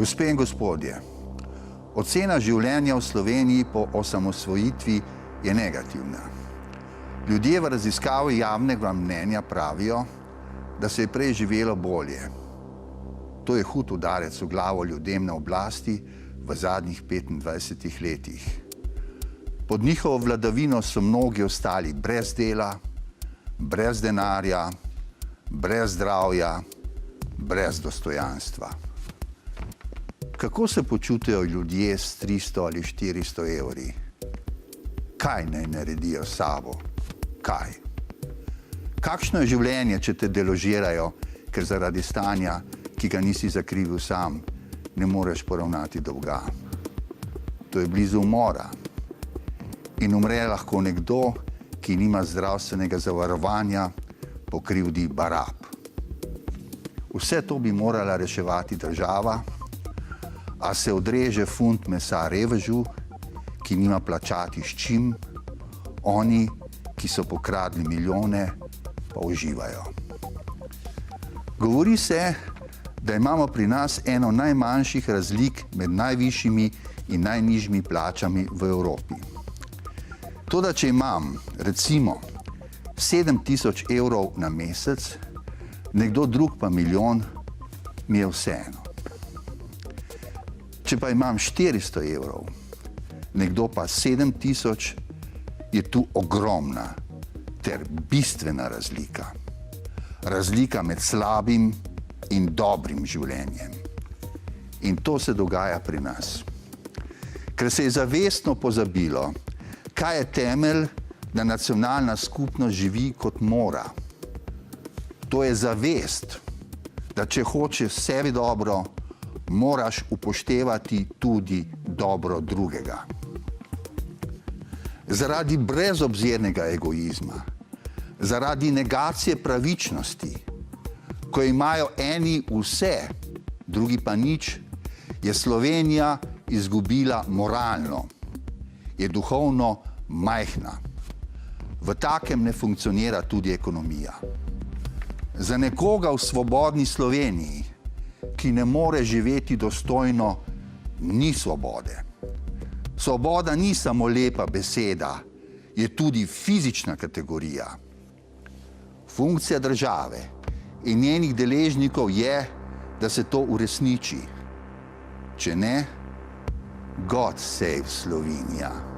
Gospe in gospodje, ocena življenja v Sloveniji po osamosvojitvi je negativna. Ljudje v raziskavi javnega mnenja pravijo, da se je prej živelo bolje. To je hud udarec v glavo ljudem na oblasti v zadnjih 25 letih. Pod njihovo vladavino so mnogi ostali brez dela, brez denarja, brez zdravja, brez dostojanstva. Kako se počutijo ljudje s 300 ali 400 evri? Kaj naj naredijo s sabo? Kaj? Kakšno je življenje, če te deložirajo, ker zaradi stanja, ki ga nisi zakrivil sam, ne moreš poravnati dolga? To je blizu umora. In umre lahko nekdo, ki nima zdravstvenega zavarovanja po krivdi barab. Vse to bi morala reševati država, a se odreže funt mesa revežu, ki nima plačati s čim, oni, ki so pokradli milijone, pa uživajo. Govori se, da imamo pri nas eno najmanjših razlik med najvišjimi in najnižjimi plačami v Evropi. Toda, če imam, recimo, 7.000 evrov na mesec, nekdo drug pa milijon, mi je vseeno. Če pa imam 400 evrov, nekdo pa 7.000, je tu ogromna ter bistvena razlika. Razlika med slabim in dobrim življenjem. In to se dogaja pri nas. Ker se je zavestno pozabilo, kaj je temelj, da nacionalna skupnost živi kot mora. To je zavest, da če hočeš sebi dobro, moraš upoštevati tudi dobro drugega. Zaradi brezobzirnega egoizma, zaradi negacije pravičnosti, ko imajo eni vse, drugi pa nič, je Slovenija izgubila moralno, je duhovno majhna. V takem ne funkcionira tudi ekonomija. Za nekoga v svobodni Sloveniji, ki ne more živeti dostojno, ni svobode. Svoboda ni samo lepa beseda, je tudi fizična kategorija. Funkcija države in njenih deležnikov je, da se to uresniči. Če ne, God save Slovenija.